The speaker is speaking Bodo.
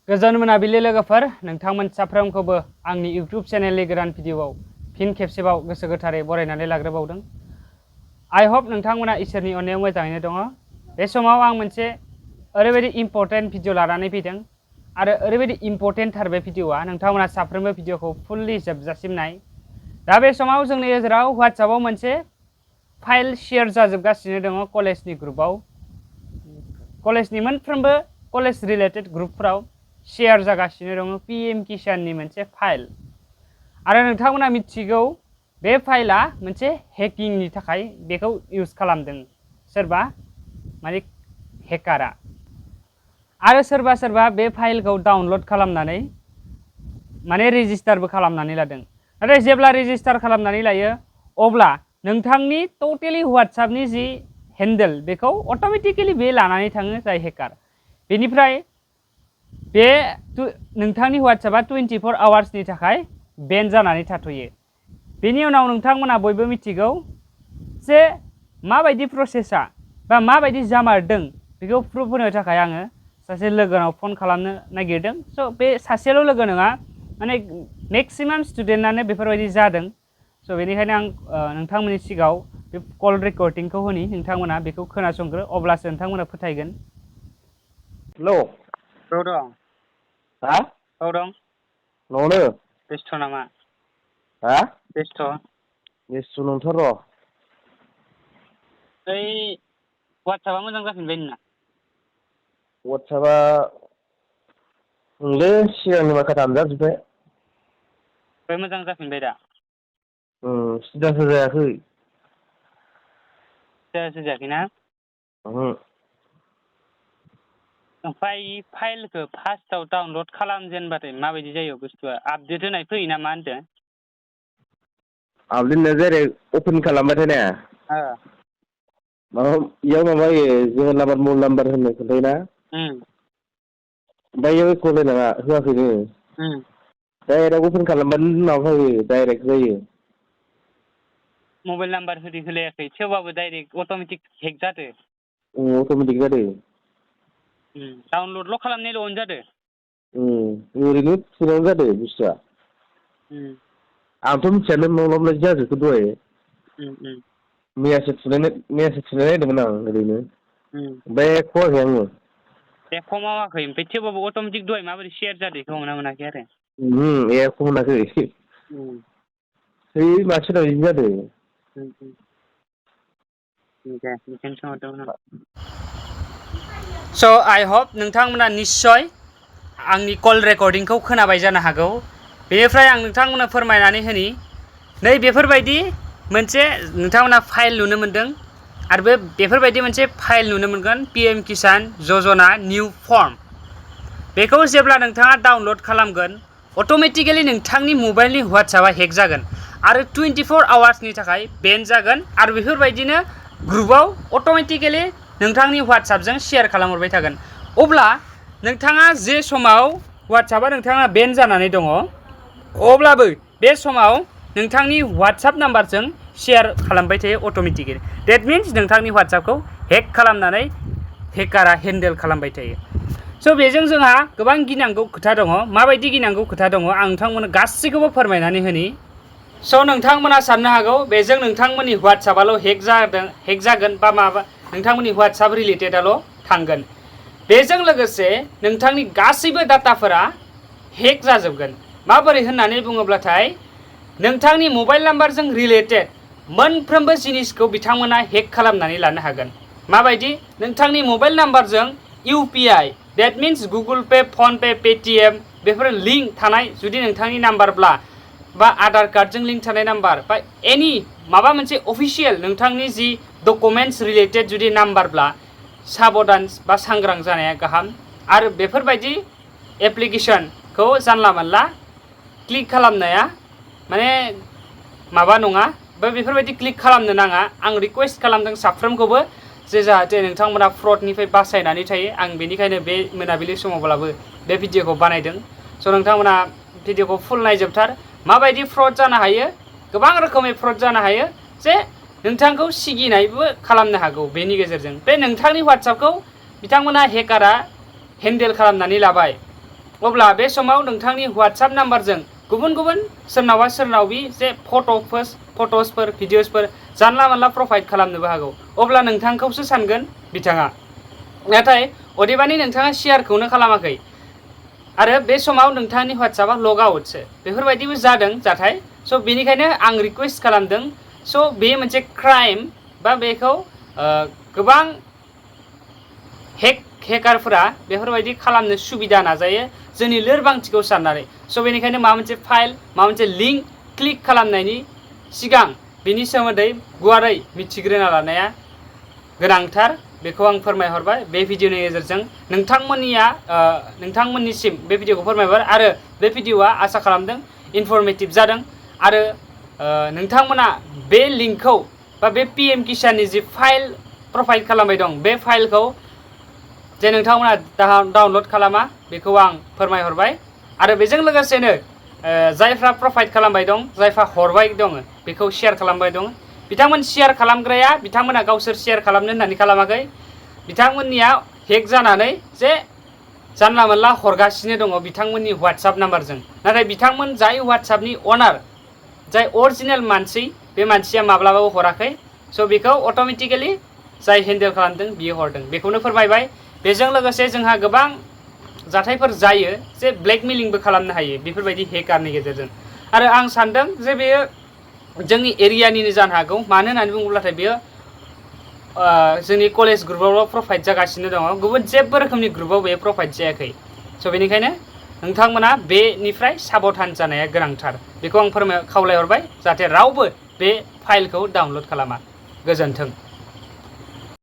गोजोन मोनाबिलि लोगोफोर नोंथांमोन साफ्रोमखौबो आंनि इउट्यूब चेनेलनि गोदान भिडिअआव फिन खेबसेबाव गोसो गोथारै बरायनानै लाग्रोबावदों। आई होप नोंथांमोना इसोरनि अननायाव मोजाङैनो दङ। बे समाव आं मोनसे ओरैबायदि इम्पर्टेन्ट भिडिअ लानानै फैदों आरो ओरैबायदि इम्पर्टेन्ट थार बे भिडिअआ नोंथांमोना साफ्रोमबो भिडिअखौ फुल्लि जोबजासिम नाय। दा बे समाव जोंनि गेजेराव WhatsAppआव मोनसे फाइल शेयार जाजोबगासिनो दङ कलेजनि ग्रुपआव, कलेजनि मोनफ्रोमबो कलेज रिलेटेड ग्रुपफोराव शेयार जागासिनो दङ PM किसाननि मोनसे फाइल। आरो नोंथांमोना मिथिगौ बे फाइलआ मोनसे हेकिंनि थाखाय बेखौ इउज खालामदों सोरबा माने हेकारा, आरो सोरबा सोरबा बे फाइलखौ डाउनलड खालामनानै माने रेजिस्टारबो खालामनानै लादों। नाथाय जेब्ला रेजिस्टार खालामनानै लायो अब्ला नोंथांनि टटेलि WhatsAppनि जि हेन्डेल बेखौ अट'मेटिकेलि बे लानानै थाङो जाय हेकार। बेनिफ्राय बे नोंथांनि WhatsAppआ 24 आवार्सनि थाखाय बेन जानानै थाथ'यो। बेनि उनाव नोंथांमोना बयबो मिथिगौ जे माबायदि प्रसेसा बा माबायदि जामारदों बेखौ प्रुफ होनो थाखाय आङो सासे लोगोनाव फन खालामनो नागिरदों। स' बे सासेल' लोगो नङा, माने मेक्सिमाम स्टुडेन्टआनो बेफोरबायदि जादों। स' बेनिखायनो आं नोंथांमोननि सिगाङाव बे कल रेकर्डिंखौ होनि, नोंथांमोना बेखौ खोनासंग्रो अब्लासो नोंथांमोना फोथायगोन। हेलौ दं हा दं न'आवनो बेस्थ' नामा? हा बेस्थ'? बेस्थ' नंथार र'। ओइ WhatsAppआ मोजां जाफिनबाय नोंना? WhatsAppआ ओंलै सिगांनि माखा दानजाजोब्बाय। ओमफ्राय मोजां जाफिनबाय दा? सिदासो जायाखै। सिदासो जायाखैना? ओहो। ओमफ्राय फाइलखौ फार्स्टआव डाउनलड खालामजेनबाथाय माबायदि जायो बुस्थुआ? आपडेट होनाय फैयो ना मा होनदों? आपडेट होनना डाइरेक्ट अपेन खालामबाथाय ना इयाव माबा होयो जोङो नाम्बार मबाइल नाम्बार होननाय खोन्थायोना? ओमफ्राय इयाव एख' होनाङा, होआखैनो। डाइरेक्ट अपेन खालामबानो माबा होयो डाइरेक्ट जायो। मबाइल नाम्बार होलायाखै थेवबाबो डाइरेक्ट अट'मेटिक हेक जादों? अट'मेटिक जादों। डाउनलडल' खालामनायल'आवनो जादों? ओरैनो थुनायावनो जादों बुस्थुआ। आंथ' मिथियानो माब्ला माब्ला जाजोबखो दहाय। मैयासो थुनाय नायदोंमोन आं ओरैनो, ओमफ्राय एख' होआखै आङो। एख' मावाखै, ओमफ्राय थेवबाबो अट'मेटिक दहाय माबोरै शेयार जादों बेखौ हमना मोनाखै आरो। एख' मोनाखै। है मानसिनाव बिदि जादों। दे बेखौनो सोंहरदोंमोन आं। स' आई होप नोंथांमोना निस्सय आंनि कल रेकर्डिंखौ खोनाबाय जानो हागौ। बेनिफ्राय आं नोंथांमोननो फोरमायनानै होनि, नै बेफोरबायदि मोनसे नोंथांमोना फाइल नुनो मोनदों आरो बेफोरबायदि मोनसे फाइल नुनो मोनगोन PM किसान यजना निउ फर्म। बेखौ जेब्ला नोंथाङा डाउनलड खालामगोन अट'मेटिकेलि नोंथांनि मबाइलनि WhatsAppआ हेक जागोन आरो 24 आवार्सनि थाखाय बेन जागोन आरो बेफोरबायदिनो ग्रुपआव अट'मेटिकेलि नोंथांनि WhatsAppजों शेयार खालामहरबाय थागोन। अब्ला नोंथाङा जे समाव WhatsAppआ नोंथाङा बेन जानानै दङ अब्लाबो बे समाव नोंथांनि WhatsApp नाम्बारजों शेयार खालामबाय थायो अट'मेटिकेलि। डेट मिन्स नोंथांनि WhatsAppखौ हेक खालामनानै हेकारा हेन्डेल खालामबाय थायो। स' बेजों जोंहा गोबां गिनांगौ खोथा दङ। माबायदि गिनांगौ खोथा दङ आं नोंथांमोननो गासैखौबो फोरमायनानै होनि। स' नोंथांमोना साननो हागौ बेजों नोंथांमोननि WhatsAppआल' हेक जागोन बा माबा नोंथांमोननि WhatsApp रिलेटेडआल' थांगोन। बेजों लोगोसे नोंथांनि गासैबो डाटाफोरा हेक जाजोबगोन। माबोरै होननानै बुङोब्लाथाय नोंथांनि मबाइल नाम्बारजों रिलेटेड मोनफ्रोमबो जिनिसखौ बिथांमोना हेक खालामनानै लानो हागोन। माबायदि? नोंथांनि मबाइल नाम्बारजों UPI that means Google Pay, PhonePe, Paytm before link थानाय जुदि नोंथांनि नाम्बारब्ला बा आधार कार्डजों लिंक थानाय नाम्बार बा एनि माबा मोनसे अफिसियेल नोंथांनि जि डकुमेन्टस रिलेटेड जुदि नाम्बारब्ला साबधान बा सांग्रां जानाया गाहाम। आरो बेफोरबायदि एप्लिकेसनखौ जानला मोनला क्लिक खालामनाया माने माबा नङा, बेफोरबायदि क्लिक खालामनो नाङा। आं रिकुवेस्ट खालामदों साफ्रोमखौबो जे जाहाथे नोंथांमोना फ्रडनिफ्राय बासायनानै थायो। आं बेनिखायनो बे मोनाबिलि समावब्लाबो बे भिडिअखौ बानायदों। स' नोंथांमोना भिडिअखौ फुल नायजोबथार। माबायदि फ्रड जानो हायो, गोबां रोखोमै फ्रड जानो हायो जे नोंथांखौ सिगिनायबो खालामनो हागौ। बेनि गेजेरजों बे नोंथांनि WhatsAppखौ बिथांमोना हेकारा हेन्डेल खालामनानै लाबाय। अब्ला बे समाव नोंथांनि WhatsApp नाम्बारजों गुबुन गुबुन सोरनावबा सोरनावबि जे फट'सफोर भिडिअसफोर जानला मानला प्रभाइड खालामनोबो हागौ। अब्ला नोंथांखौसो सानगोन बिथाङा, नाथाय अदेबानि नोंथाङा शेयारखौनो खालामाखै आरो बे समाव नोंथांनि WhatsAppआ लग आउटसो, बेफोरबायदिबो जादों जाथाय। स' बेनिखायनो आं रिक्वेस्ट खालामदों, स' बे मोनसे क्राइम बा बेखौ गोबां हेकारफोरा बेफोरबायदि खालामनो सुबिदा नाजायो जोंनि लोरबांथिखौ साननानै। स' बेनिखायनो माबा मोनसे फाइल माबा मोनसे लिंक क्लिक खालामनायनि सिगां बिनि सोमोन्दै गुवारै मिथिग्रोना लानाया गोनांथार, बेखौ आं फोरमायहरबाय बे भिडिअनि गेजेरजों। नोंथांमोननिसिम बे भिडिअखौ फोरमायहर आरो बे भिडिअआ आसा खालामदों इनफरमेटिभ जादों आरो नोंथांमोना बे लिंकखौ बा बे PM किसाननि जि फाइल प्रभाइड खालामबाय दं बे फाइलखौ जे नोंथांमोना डाउनलड खालामा बेखौ आं फोरमायहरबाय। आरो बेजों लोगोसेनो जायफ्रा प्रभाइड खालामबाय दं, जायफ्रा हरबाय दं बेखौ शेयार खालामबाय दं, बिथांमोन शेयार खालामग्राया बिथांमोना गावसोर शेयार खालामनो होननानै खालामाखै, बिथांमोननिया हेक जानानै जे जानला मोनला हरगासिनो दङ बिथांमोननि WhatsApp नाम्बारजों। नाथाय बिथांमोन जाय WhatsAppनि अनार, जाय अरिजिनेल मानसि, बे मानसिया माब्लाबाबो हराखै। स' बेखौ अट'मेटिकेलि जाय हेन्डेल खालामदों बियो हरदों, बेखौनो फोरमायबाय। बेजों लोगोसे जोंहा गोबां जाथायफोर जायो जे ब्लेकमेलिंबो खालामनो हायो बेफोरबायदि हेकारनि गेजेरजों। आरो आं सानदों जे बेयो जोंनि एरियानिनो जानो हागौ, मानो होननानै बुङोब्लाथाय बेयो जोंनि कलेज ग्रुपआवल' प्रभाइड जागासिनो दङ, गुबुन जेबो रोखोमनि ग्रुपआव बेयो प्रभाइड जायाखै। स' बेनिखायनो नोंथांमोना बेनिफ्राय साबधान जानाया गोनांथार, बेखौ आं खावलायहरबाय जाहाथे रावबो बे फाइलखौ डाउनलड खालामा। गोजोन्थों।